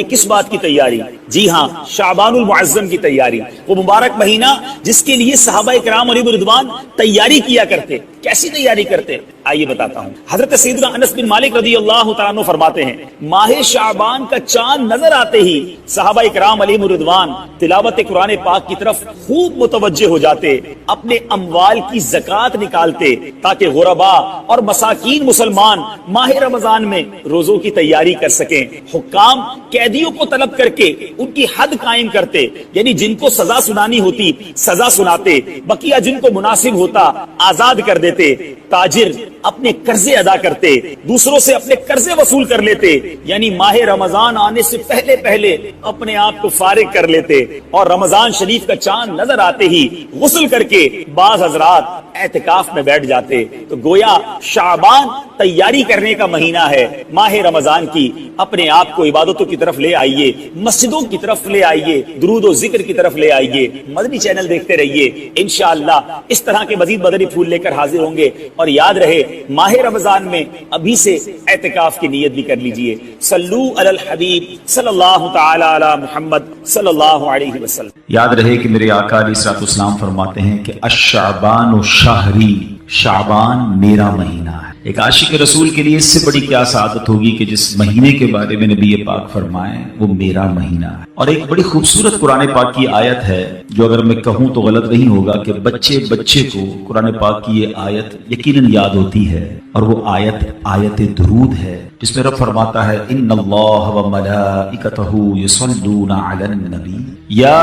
کس بات کی تیاری؟ جی ہاں، شعبان المعظم کی تیاری، وہ مبارک مہینہ جس کے لیے صحابہ کرام علیہ رضوان تیاری کیا کرتے۔ کیسی تیاری کرتے؟ آئیے بتاتا ہوں۔ حضرت سیدنا انس بن مالک رضی اللہ تعالیٰ عنہ فرماتے ہیں، ماہ شعبان کا چاند نظر آتے ہی صحابہ کرام علیہ رضوان تلاوت قرآن پاک کی طرف خوب متوجہ ہو جاتے، اپنے اموال کی زکوٰۃ نکالتے تاکہ غربا اور مساکین مسلمان ماہ رمضان میں روزوں کی تیاری کر سکیں۔ حکام قیدیوں کو طلب کر کے ان کی حد قائم کرتے، یعنی جن کو سزا سنانی ہوتی سزا سناتے، بقیہ جن کو مناسب ہوتا آزاد کر دیتے۔ تاجر اپنے قرضے ادا کرتے، دوسروں سے اپنے قرضے وصول کر لیتے، یعنی ماہ رمضان آنے سے پہلے پہلے اپنے آپ کو فارغ کر لیتے، اور رمضان شریف کا چاند نظر آتے ہی غسل کر کے بعض حضرات اعتکاف میں بیٹھ جاتے۔ تو گویا شعبان تیاری کرنے کا مہینہ ہے ماہ رمضان کی۔ اپنے آپ کو عبادتوں کی طرف لے آئیے، مسجدوں کی طرف لے آئیے، درود و ذکر کی طرف لے آئیے، مدنی چینل دیکھتے رہیے، انشاءاللہ اس طرح کے مزید مدنی پھول لے کر حاضر ہوں گے۔ اور یاد رہے، ماہ رمضان میں ابھی سے اعتکاف کی نیت بھی کر لیجئے۔ صلو علی الحبیب صلی اللہ تعالی علی محمد صلی اللہ علیہ وسلم۔ یاد رہے کہ میرے آقا علیہ الصلوۃ والسلام فرماتے ہیں کہ الشعبان شہری، شعبان میرا مہینہ ہے۔ ایک عاشق رسول کے لیے اس سے بڑی کیا سعادت ہوگی کہ جس مہینے کے بارے میں نبی پاک فرمائیں وہ میرا مہینہ ہے۔ اور ایک بڑی خوبصورت قرآن پاک کی آیت ہے جو اگر میں کہوں تو غلط نہیں ہوگا کہ بچے کو قرآن پاک کی یہ آیت یقیناً یاد ہوتی ہے، اور وہ آیت درود ہے جس میں رب فرماتا ہے ان اللہ وملائکتہ یصلون علی النبی یا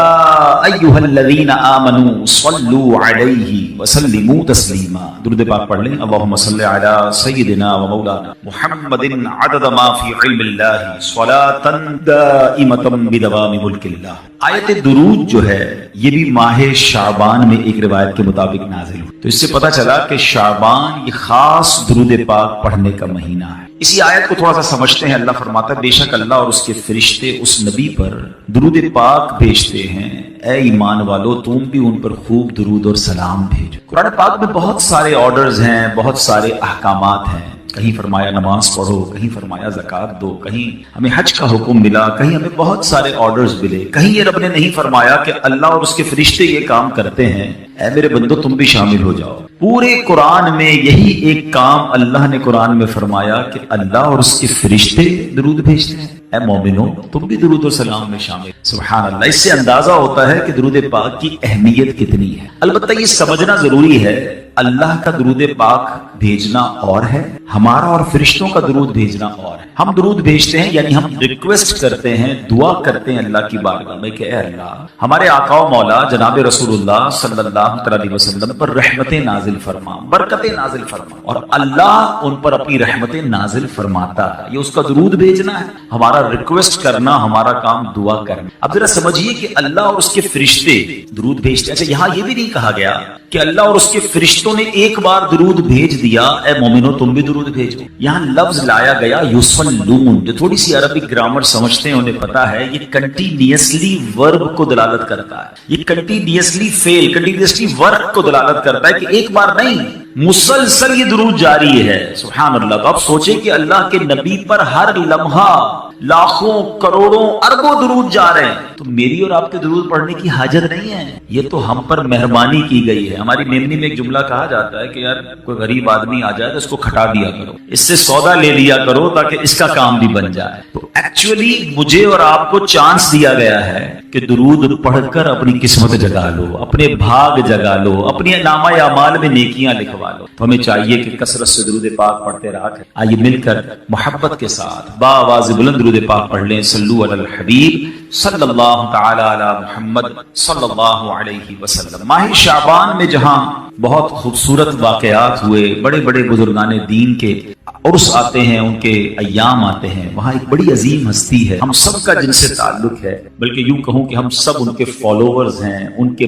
ایھا الذین آمنوا صلوا علیہ وسلموا تسلیما۔ درود پاک پڑھ لیں۔ اللہم صل علی سیدنا و مولانا محمد عدد ما فی علم اللہ صلاۃ دائمۃ بدوام ملک اللہ۔ آیت درود جو ہے یہ بھی ماہ شعبان میں ایک روایت کے مطابق نازل ہوئی، تو اس سے پتہ چلا کہ شعبان یہ خاص درود پاک پڑھنے کا مہینہ ہے۔ اسی آیت کو تھوڑا سا سمجھتے ہیں۔ اللہ فرماتا ہے بے شک اللہ اور اس کے فرشتے اس نبی پر درود پاک بھیجتے ہیں، اے ایمان والو تم بھی ان پر خوب درود اور سلام بھیجو۔ قرآن پاک میں بہت سارے آرڈرز ہیں، بہت سارے احکامات ہیں۔ کہیں فرمایا نماز پڑھو، کہیں فرمایا زکوٰۃ دو، کہیں ہمیں حج کا حکم ملا، کہیں ہمیں بہت سارے آرڈرز ملے، کہیں یہ رب نے نہیں فرمایا کہ اللہ اور اس کے فرشتے یہ کام کرتے ہیں، اے میرے بندو تم بھی شامل ہو جاؤ۔ پورے قرآن میں یہی ایک کام اللہ نے قرآن میں فرمایا کہ اللہ اور اس کے فرشتے درود بھیجتے ہیں، اے مومنو تم بھی درود و سلام میں شامل۔ سبحان اللہ، اس سے اندازہ ہوتا ہے کہ درود پاک کی اہمیت کتنی ہے۔ البتہ یہ سمجھنا ضروری ہے اللہ کا درود پاک بھیجنا اور ہے، ہمارا اور فرشتوں کا درود بھیجنا اور ہے۔ ہم درود بھیجتے ہیں یعنی ہم ریکویسٹ کرتے ہیں، دعا کرتے ہیں اللہ کی بارگاہ میں کہ اے اللہ ہمارے آقا و مولا جناب رسول اللہ صلی اللہ علیہ وسلم پر رحمتیں نازل فرما، برکتیں نازل فرما، اور اللہ ان پر اپنی رحمتیں نازل فرماتا ہے۔ یہ اس کا درود بھیجنا ہے، ہمارا ریکویسٹ کرنا، ہمارا کام دعا کرنا۔ اب ذرا سمجھیے کہ اللہ اور اس کے فرشتے درود بھیجتے ہیں۔ اچھا یہاں یہ بھی نہیں کہا گیا کہ اللہ اور اس کے فرشتوں نے ایک بار درود بھیج دیا، اے مومنو تم بھی درود بھیجو۔ یہاں لفظ لایا گیا یصلون، جو تھوڑی سی عربی گرامر سمجھتے ہیں انہیں پتا ہے یہ کنٹینیوسلی ورب کو دلالت کرتا ہے، یہ کنٹینیوسلی فعل، کنٹینیوسلی ورب کو دلالت کرتا ہے کہ ایک بار نہیں، مسلسل یہ درود جاری ہے۔ سبحان اللہ۔ تو آپ سوچیں کہ اللہ کے نبی پر ہر لمحہ لاکھوں کروڑوں اربوں درود جا رہے ہیں، تو میری اور آپ کے درود پڑھنے کی حاجت نہیں ہے، یہ تو ہم پر مہربانی کی گئی ہے۔ ہماری میمنی میں ایک جملہ کہا جاتا ہے کہ یار کوئی غریب آدمی آ جائے تو اس کو کھٹا دیا کرو، اس سے سودا لے لیا کرو تاکہ اس کا کام بھی بن جائے۔ تو ایکچولی مجھے اور آپ کو چانس دیا گیا ہے کہ درود پڑھ کر اپنی قسمت جگا لو، اپنے بھاگ جگا لو، اپنی نامہ اعمال میں نیکیاں لکھوا لو۔ تو ہمیں چاہیے کہ کثرت سے درود پاک پڑھتے رہا کریں۔ آئیے مل کر محبت کے ساتھ بآواز بلند درود پاک پڑھ لیں۔ صلو علی الحبیب صلی اللہ تعالی علی محمد صلی اللہ علیہ وسلم۔ ماہ شعبان میں جہاں بہت خوبصورت واقعات ہوئے، بڑے بڑے بزرگان دین کے عرس آتے ہیں، ان کے ایام آتے ہیں، وہاں ایک بڑی عظیم ہستی ہے ہم سب کا جن سے تعلق ہے، بلکہ یوں کہوں کہ ہم سب ان کے فالوورز ہیں، ان کے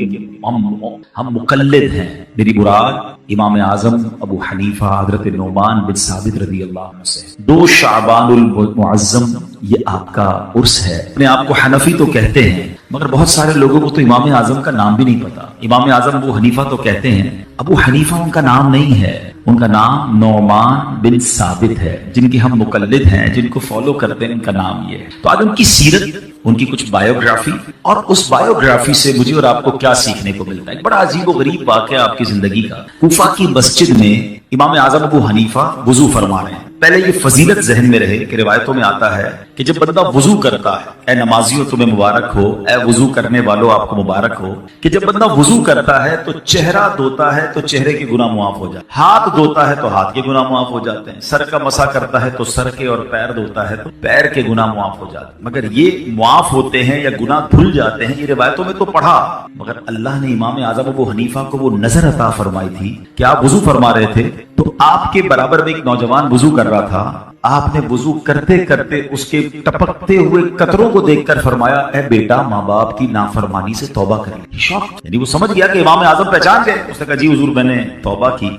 ہم مقلد ہیں۔ میری مراد امام اعظم ابو حنیفہ حضرت نعمان بن ثابت رضی اللہ عنہ سے 2 شعبان المعظم یہ آپ کا عرس ہے۔ اپنے آپ کو حنفی تو کہتے ہیں مگر بہت سارے لوگوں کو تو امام اعظم کا نام بھی نہیں پتا۔ امام اعظم ابو حنیفہ تو کہتے ہیں، ابو حنیفہ ان کا نام نہیں ہے، ان کا نام نعمان بن ثابت ہے، جن کے ہم مقلد ہیں، جن کو فالو کرتے ہیں، ان کا نام یہ ہے۔ تو آج ان کی سیرت، ان کی کچھ بایوگرافی، اور اس بایوگرافی سے مجھے اور آپ کو کیا سیکھنے کو ملتا ہے۔ ایک بڑا عجیب و غریب واقعہ آپ کی زندگی کا۔ کوفہ کی مسجد میں امام اعظم ابو حنیفہ وضو فرما رہے ہیں۔ پہلے یہ فضیلت ذہن میں رہے کہ روایتوں میں آتا ہے کہ جب بندہ وضو کرتا ہے، اے نمازیوں تمہیں مبارک ہو، اے وضو کرنے والوں آپ کو مبارک ہو، کہ جب بندہ وضو کرتا ہے تو چہرہ دھوتا ہے تو چہرے کے گناہ معاف ہو جاتے ہیں، ہاتھ دھوتا ہے تو ہاتھ کے گناہ معاف ہو جاتے ہیں، سر کا مسح کرتا ہے تو سر کے، اور پیر دھوتا ہے تو پیر کے گناہ معاف ہو جاتے ہیں۔ مگر یہ معاف ہوتے ہیں یا گناہ دھل جاتے ہیں، یہ روایتوں میں تو پڑھا، مگر اللہ نے امام اعظم ابو حنیفہ کو وہ نظر عطا فرمائی تھی کہ آپ وضو فرما رہے تھے تو آپ کے برابر میں ایک نوجوان وضو کر رہا تھا، آپ نے وضو کرتے کرتے اس کے ٹپکتے ہوئے قطروں کو دیکھ کر فرمایا، اے بیٹا ماں باپ کی نافرمانی سے توبہ کر لے۔ شوق، یعنی وہ سمجھ گیا کہ امام اعظم پہچان گئے۔ اس نے کہا جی حضور میں نے توبہ کی۔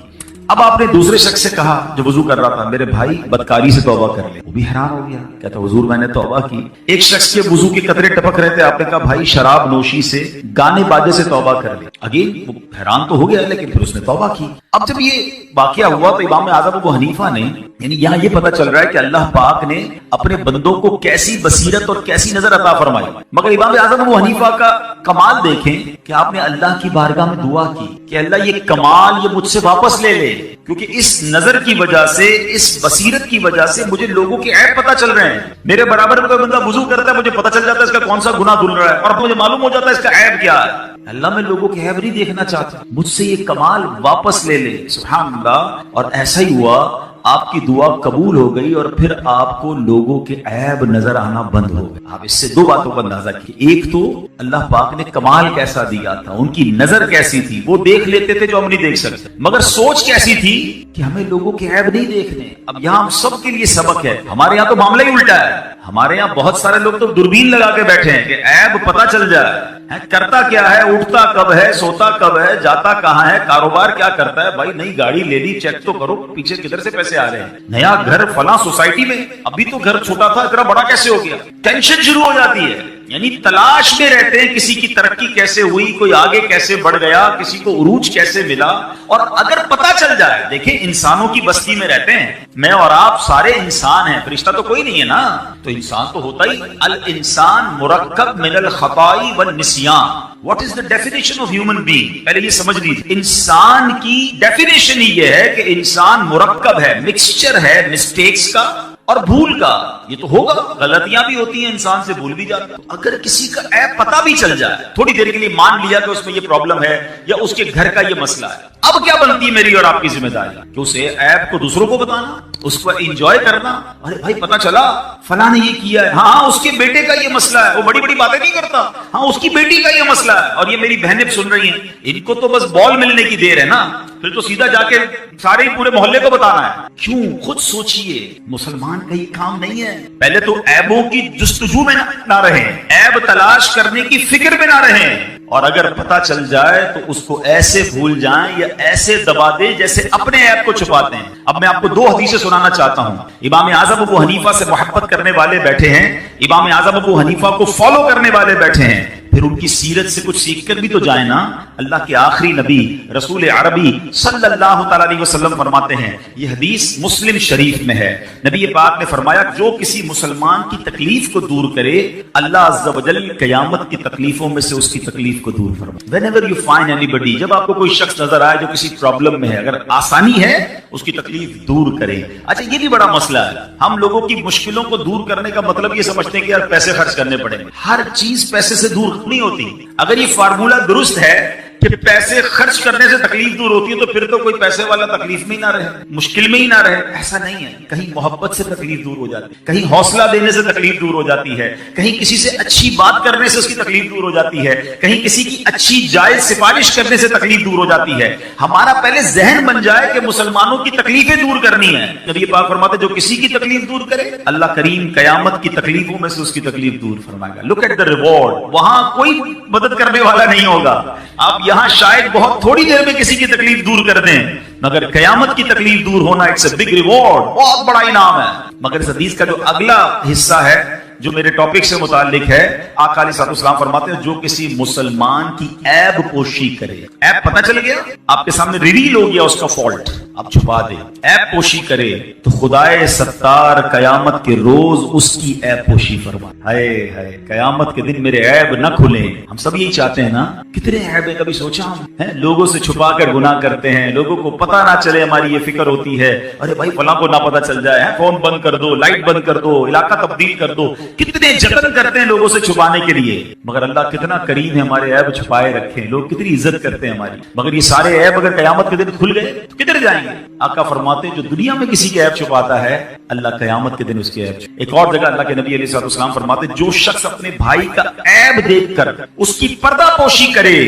اب آپ نے دوسرے شخص سے کہا جو وضو کر رہا تھا، میرے بھائی بدکاری سے توبہ کر لے۔ وہ بھی حیران ہو گیا، کہتا حضور میں نے توبہ کی۔ ایک شخص کے وضو کے قطرے ٹپک رہے تھے، آپ نے کہا بھائی شراب نوشی سے، گانے باجے سے توبہ کر لے۔ اگین وہ حیران تو ہو گیا، لیکن پھر اس نے توبہ کی۔ اب جب یہ واقعہ ہوا تو امام اعظم ابو حنیفہ نے، یعنی یہاں یہ پتہ چل رہا ہے کہ اللہ پاک نے اپنے بندوں کو کیسی بصیرت اور کیسی نظر عطا فرمائی۔ مگر امام اعظم ابو حنیفہ کا کمال دیکھیں کہ آپ نے اللہ کی بارگاہ میں دعا کی کہ اللہ یہ کمال یہ مجھ سے واپس لے لے، کیونکہ اس نظر کی وجہ سے، اس بصیرت کی وجہ سے مجھے لوگوں کے عیب پتہ چل رہے ہیں۔ میرے برابر کوئی بندہ وضو کرتا ہے، مجھے پتہ چل جاتا ہے اس کا کون سا گناہ دھل رہا ہے، اور مجھے معلوم ہو جاتا ہے اس کا عیب کیا ہے۔ اللہ میں لوگوں کے عیب نہیں دیکھنا چاہتا، مجھ سے یہ کمال واپس لے لے۔ سبحان اللہ۔ اور ایسا ہی ہوا، آپ کی دعا قبول ہو گئی اور پھر آپ کو لوگوں کے عیب نظر آنا بند ہو گئے۔ آپ اس سے دو باتوں کا اندازہ کیے، ایک تو اللہ پاک نے کمال کیسا دیا تھا، ان کی نظر کیسی تھی، وہ دیکھ لیتے تھے جو ہم نہیں دیکھ سکتے، مگر سوچ کیسی تھی کہ ہمیں لوگوں کے عیب نہیں دیکھنے۔ اب یہاں ہم سب کے لیے سبق ہے، ہمارے یہاں تو معاملہ ہی الٹا ہے، ہمارے یہاں بہت سارے لوگ تو دوربین لگا کے بیٹھے ہیں کہ عیب پتہ چل جائے، کرتا کیا ہے، اٹھتا کب ہے، سوتا کب ہے، جاتا کہاں ہے، کاروبار کیا کرتا ہے۔ بھائی نئی گاڑی لے لی، چیک تو کرو پیچھے کدھر سے پیسے آ رہے ہیں، نیا گھر فلاں سوسائٹی میں، ابھی تو گھر چھوٹا تھا اتنا بڑا کیسے ہو گیا، ٹینشن شروع ہو جاتی ہے۔ یعنی تلاش میں رہتے ہیں کسی کی ترقی کیسے ہوئی، کوئی آگے کیسے بڑھ گیا، کسی کو عروج کیسے ملا۔ اور اگر پتہ چل جائے، دیکھیں انسانوں کی بستی میں رہتے ہیں، میں اور آپ سارے انسان ہیں، فرشتہ تو کوئی نہیں ہے نا، تو انسان تو ہوتا ہی۔ الانسان مرکب من الخطاء والنسیان۔ What is the definition of human being؟ پہلے یہ سمجھ لیجیے، انسان کی ڈیفینیشن ہی یہ ہے کہ انسان مرکب ہے، مکسچر ہے مسٹیکس کا اور بھول کا۔ یہ تو ہوگا، غلطیاں بھی ہوتی ہیں، انسان سے بھول بھی جاتا ہے۔ اگر کسی کا عیب پتہ بھی چل جائے، تھوڑی دیر کے لیے مان لیا کہ اس میں یہ پرابلم ہے یا اس کے گھر کا یہ مسئلہ ہے، اب کیا بنتی ہے میری اور آپ کی ذمہ داری کہ اسے عیب کو دوسروں کو بتانا، اس کو انجوائے کرنا۔ ارے بھائی پتہ چلا فلاں نے یہ کیا ہے، ہاں اس کے بیٹے کا یہ مسئلہ ہے، وہ بڑی بڑی باتیں نہیں کرتا، ہاں اس کی بیٹی کا یہ مسئلہ ہے، اور یہ میری بہنیں سن رہی ہیں، ان کو تو بس بال ملنے کی دیر ہے نا، پھر تو سیدھا جا کے سارے پورے محلے کو بتانا ہے۔ کیوں؟ خود سوچئے، مسلمان کا یہ کام نہیں ہے۔ پہلے تو عیبوں کی جستجو میں نہ رہیں، عیب تلاش کرنے کی فکر میں نہ رہیں، اور اگر پتہ چل جائے تو اس کو ایسے بھول جائیں یا ایسے دبا دیں جیسے اپنے عیب کو چھپاتے ہیں۔ اب میں آپ کو دو حدیثیں سنانا چاہتا ہوں۔ امام اعظم ابو حنیفہ سے محبت کرنے والے بیٹھے ہیں، امام اعظم ابو حنیفہ کو فالو کرنے والے بیٹھے ہیں، پھر ان کی سیرت سے کچھ سیکھ کر بھی تو جائیں نا۔ اللہ کے آخری نبی رسول عربی صلی اللہ تعالی علیہ وسلم فرماتے ہیں، یہ حدیث مسلم شریف میں ہے، نبی پاک نے فرمایا جو کسی مسلمان کی تکلیف کو دور کرے، اللہ عز و جل قیامت کی تکلیفوں میں سے اس کی تکلیف کو دور فرمائے۔ Whenever you find anybody، جب آپ کو کوئی شخص نظر آئے جو کسی پرابلم میں ہے، اگر آسانی ہے اس کی تکلیف دور کریں۔ اچھا یہ بھی بڑا مسئلہ ہے، ہم لوگوں کی مشکلوں کو دور کرنے کا مطلب یہ سمجھتے ہیں کہ یار پیسے خرچ کرنے پڑیں گے۔ ہر چیز پیسے سے دور نہیں ہوتی۔ اگر یہ فارمولہ درست ہے کہ پیسے خرچ کرنے سے تکلیف دور ہوتی ہے تو پھر تو کوئی پیسے والا تکلیف میں ہی نہ رہے، مشکل میں ہی نہ رہے۔ ایسا نہیں ہے، کہیں محبت سے تکلیف دور ہو جاتی ہے، کہیں حوصلہ دینے سے تکلیف دور ہو جاتی ہے، کہیں کسی سے اچھی بات کرنے سے اس کی تکلیف دور ہو جاتی ہے، کہیں کسی کی اچھی جائز سفارش کرنے سے تکلیف دور ہو جاتی ہے۔ ہمارا پہلے ذہن بن جائے کہ مسلمانوں کی تکلیفیں دور کرنی ہے۔ نبی پاک فرماتے جو کسی کی تکلیف دور کرے، اللہ کریم قیامت کی تکلیفوں میں سے اس کی تکلیف دور فرمائے گا۔ لک ایٹ دا ریوارڈ، وہاں کوئی مدد کرنے والا نہیں ہوگا۔ آپ یہاں شاید بہت تھوڑی دیر میں کسی کی تکلیف دور کر دیں، مگر قیامت کی تکلیف دور ہونا اٹس اے بگ ریوارڈ، بہت بڑا انعام ہے۔ مگر اس حدیث کا جو اگلا حصہ ہے جو میرے ٹاپک سے متعلق ہے، آقا علیہ السلام فرماتے ہیں جو کسی مسلمان کی عیب پوشی کرے، عیب پتہ چل گیا، آپ کے سامنے ریویل ہو گیا اس کا فالٹ، اب چھپا دے، عیب پوشی کرے تو خدائے ستار قیامت کے روز اس کی عیب پوشی فرما. ہائے ہائے قیامت کے دن میرے عیب نہ کھلیں. ہم سب یہی چاہتے ہیں نا. کتنے عیب ہے کبھی سوچا ہم ہیں؟ لوگوں سے چھپا کر گناہ کرتے ہیں، لوگوں کو پتہ نہ چلے. ہماری یہ فکر ہوتی ہے ارے بھائی فلاں کو نہ پتہ چل جائے، فون بند کر دو، لائٹ بند کر دو، علاقہ تبدیل کر دو. کتنے جتن کرتے ہیں لوگوں سے چھپانے کے لیے، مگر اللہ کتنا کریم ہے، ہمارے عیب چھپائے رکھے. لوگ کتنی عزت کرتے ہیں ہماری، مگر یہ سارے عیب اگر قیامت کے دن کھل گئے تو کدھر جائیں گے؟ آقا فرماتے ہیں جو دنیا میں کسی کے عیب چھپاتا ہے اللہ قیامت کے دن اس کے عیب. ایک اور جگہ اللہ کے نبی علیہ الصلوۃ والسلام فرماتے ہیں جو شخص اپنے بھائی کا عیب دیکھ کر اس کی پردہ پوشی کرے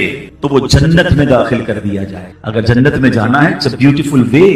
تو وہ جنت میں داخل کر دیا جائے. اگر جنت میں جانا ہے اٹس اے بیوٹیفل وے.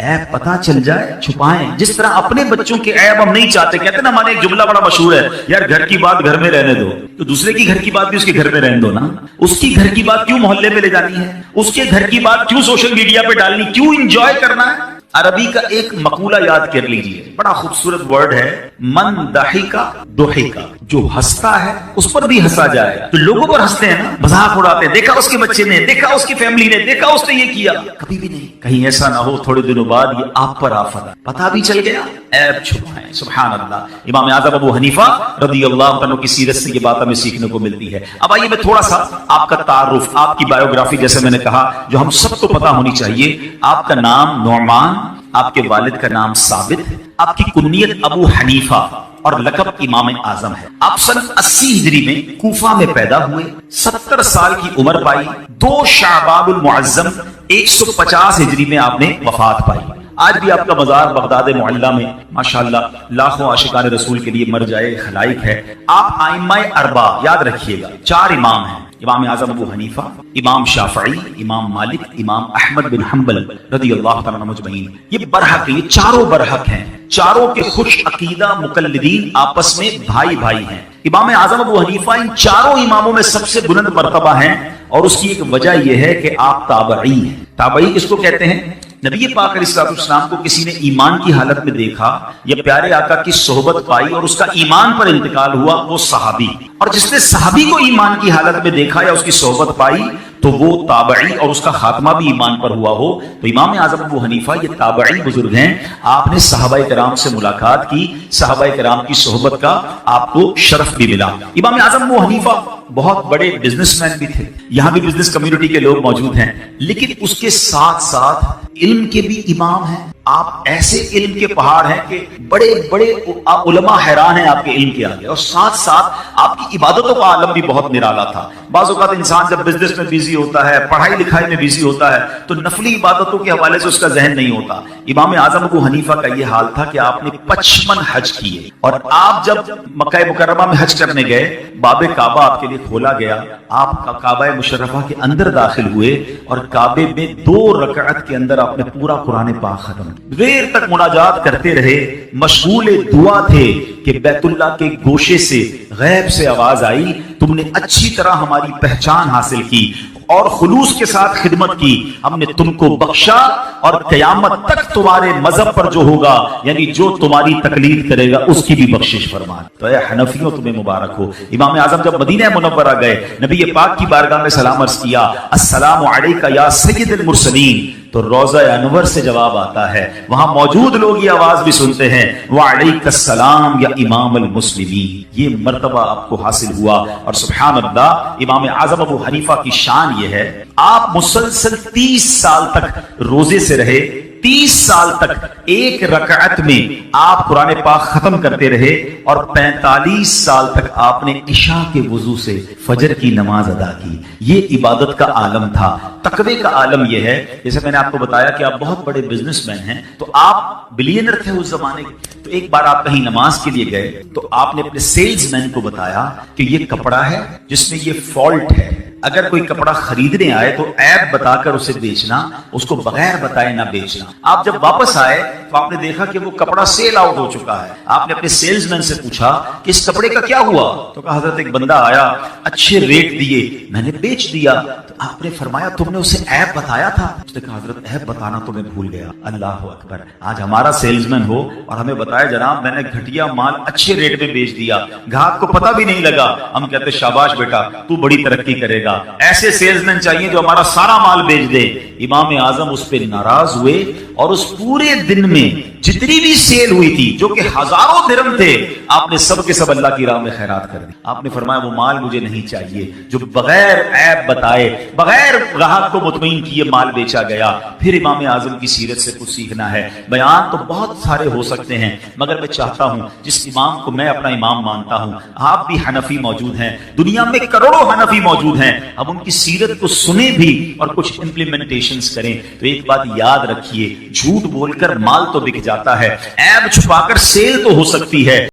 عیب پتہ چل جائے چھپائیں. جس طرح اپنے بچوں کے عیب ہم نہیں چاہتے. کہتے ہیں نا ہمارے ایک جملہ بڑا مشہور ہے، یار گھر کی بات گھر میں رہنے دو، تو دوسرے کی گھر کی بات بھی اس کے گھر میں رہنے دو نا. اس کی گھر کی بات کیوں محلے میں لے جانی ہے؟ اس کے گھر کی بات کیوں سوشل میڈیا پہ ڈالنی؟ کیوں انجوائے کرنا ہے؟ عربی کا ایک مقولہ یاد کر لیجئے، بڑا خوبصورت ورڈ ہے، من ضحکا ضحکا. جو ہنستا ہے اس پر بھی ہنسا جائے. تو لوگوں پر ہنستے ہیں نا، مذاق اڑاتے ہیں، دیکھا اس کے بچے نے، دیکھا اس کی فیملی نے، دیکھا اس نے یہ کیا. کبھی بھی نہیں. کہیں ایسا نہ ہو تھوڑے دنوں بعد یہ آپ پر آفت ہے. پتہ بھی چل گیا، عیب چھپائیں. سبحان اللہ. امام اعظم ابو حنیفہ رضی اللہ عنہ کی سیرت سے یہ بات ہمیں سیکھنے کو ملتی ہے. اب آئیے میں تھوڑا سا آپ کا تعارف، آپ کی بایوگرافی، جیسے میں نے کہا جو ہم سب کو پتہ ہونی چاہیے. آپ کا نام نعمان، آپ کے والد کا نام ثابت، آپ کی کنیت ابو حنیفہ اور لقب امام اعظم ہے. آپ سن 80 ہجری میں کوفہ میں پیدا ہوئے، 70 سال کی عمر پائی. 2 شعبان المعظم 150 ہجری میں آپ نے وفات پائی. آج بھی آپ کا مزار بغداد معلہ میں ماشاءاللہ لاکھوں عاشقان رسول کے لیے مرجع خلائق ہے. آپ ائمہ اربع یاد رکھیے گا، 4 امام ہیں، امام اعظم ابو حنیفہ، امام شافعی، امام مالک، امام احمد بن حنبل رضی اللہ تعالیٰ عنہ مجمعین. یہ برحق، یہ چاروں برحق ہیں، چاروں کے خوش عقیدہ مقلدین آپس میں بھائی بھائی ہیں. امام اعظم ابو حنیفہ ان چاروں اماموں میں سب سے بلند مرتبہ ہیں، اور اس کی ایک وجہ یہ ہے کہ آپ تابعی ہیں. تابعی کس کو کہتے ہیں؟ نبی پاک علیہ السلام کو کسی نے ایمان کی حالت میں دیکھا یا پیارے آقا کی صحبت پائی اور اس کا ایمان پر انتقال ہوا، وہ صحابی. اور جس نے صحابی کو ایمان کی حالت میں دیکھا یا اس کی صحبت پائی تو وہ تابعی، اور اس کا خاتمہ بھی ایمان پر ہوا ہو. تو امام اعظم ابو حنیفہ یہ تابعی بزرگ ہیں. آپ نے صحابہ کرام سے ملاقات کی، صحابہ کرام کی صحبت کا آپ کو شرف بھی ملا. امام اعظم ابو حنیفہ بہت بڑے بزنس مین بھی تھے. یہاں بھی بزنس کمیونٹی کے لوگ موجود ہیں، لیکن اس کے ساتھ ساتھ علم کے بھی امام ہیں. آپ ایسے علم کے پہاڑ ہیں کہ بڑے بڑے علماء حیران ہیں آپ کے علم کے آگے. اور ساتھ ساتھ آپ کی عبادتوں کا عالم بھی بہت نرالا تھا. بعض اوقات انسان جب بزنس میں بیزی ہوتا ہے، پڑھائی لکھائی میں بیزی ہوتا ہے، تو نفلی عبادتوں کے حوالے سے اس کا ذہن نہیں ہوتا. امام اعظم ابو حنیفہ کا یہ حال تھا کہ آپ نے 55 حج کیے، اور آپ جب مکہ مکرمہ میں حج کرنے گئے، باب کعبہ آپ کے لیے کھولا گیا. آپ کا کعبہ مشرفہ کے اندر داخل ہوئے اور کعبے میں 2 رکعت کے اندر آپ نے پورا قرآن پاک ختم. دیر تک مناجات کرتے رہے، مشغول دعا تھے کہ بیت اللہ کے گوشے سے غیب سے آواز آئی، تم نے اچھی طرح ہماری پہچان حاصل کی اور خلوص کے ساتھ خدمت کی، ہم نے تم کو بخشا، اور قیامت تک تمہارے مذہب پر جو ہوگا، یعنی جو تمہاری تقلید کرے گا، اس کی بھی بخشش فرما. تو اے حنفیوں تمہیں مبارک ہو. امام اعظم جب مدینہ منورہ گئے، نبی پاک کی بارگاہ میں سلام عرض کیا، السلام علیکہ یا سید المرسلین، تو روضہ انور سے جواب آتا ہے. وہاں موجود لوگ یہ آواز بھی سنتے ہیں، وعلیک السلام یا امام المسلمین. یہ مرتبہ آپ کو حاصل ہوا. اور سبحان اللہ، امام اعظم ابو حنیفہ کی شان یہ ہے، آپ مسلسل 30 سال تک روزے سے رہے. 30 سال تک ایک رکعت میں آپ قرآن پاک ختم کرتے رہے، اور 45 سال تک آپ نے عشاء کے وضو سے فجر کی نماز ادا کی. یہ عبادت کا عالم تھا. تقوی کا عالم یہ ہے، جیسے میں نے آپ کو بتایا کہ آپ بہت بڑے بزنس مین ہیں، تو آپ بلینر تھے اس زمانے کے. تو ایک بار آپ کہیں نماز کے لیے گئے تو آپ نے اپنے سیلز مین کو بتایا کہ یہ کپڑا ہے جس میں یہ فالٹ ہے، اگر کوئی کپڑا خریدنے آئے تو عیب بتا کر اسے بیچنا، اس کو بغیر بتائے نہ بیچنا. آپ جب واپس آئے تو آپ نے دیکھا کہ وہ کپڑا سیل آؤٹ ہو چکا ہے. آپ نے اپنے سیلز مین سے پوچھا کہ اس کپڑے کا کیا ہوا؟ تو کہا حضرت ایک بندہ آیا، اچھے ریٹ دیے، میں نے بیچ دیا. تو آپ نے فرمایا تم نے اسے عیب بتایا تھا؟ اس نے کہا حضرت عیب بتانا تو میں بھول گیا. اللہ اکبر. آج ہمارا سیلز مین ہو اور ہمیں بتایا جناب میں نے گھٹیا مال اچھے ریٹ میں بیچ دیا، گاہک کو پتہ بھی نہیں لگا، ہم کہتے شاباش بیٹا تو بڑی ترقی کرے گا. گا، ایسے سیلز مین چاہیے جو ہمارا سارا مال بیچ دے۔ امام اعظم اس پہ ناراض ہوئے اور اس پورے دن میں جتنی بھی سیل ہوئی تھی جو کہ ہزاروں درہم تھے، آپ نے سب کے سب اللہ کی راہ میں خیرات کر دی۔ آپ نے فرمایا وہ مال مجھے نہیں چاہیے جو بغیر عیب بتائے، بغیر گاہک کو مطمئن کیے مال بیچا گیا۔ پھر امام اعظم کی سیرت سے کچھ سیکھنا ہے۔ بیان تو بہت سارے ہو سکتے ہیں، مگر میں چاہتا ہوں جس امام کو میں اپنا امام مانتا ہوں، آپ بھی حنفی موجود ہیں، دنیا میں کروڑوں حنفی موجود ہیں، اب ان کی سیرت کو سنیں بھی اور کچھ امپلیمنٹیشنز کریں۔ تو ایک بات یاد رکھیے، جھوٹ بول کر مال تو بک جاتا ہے، عیب چھپا کر سیل تو ہو سکتی ہے۔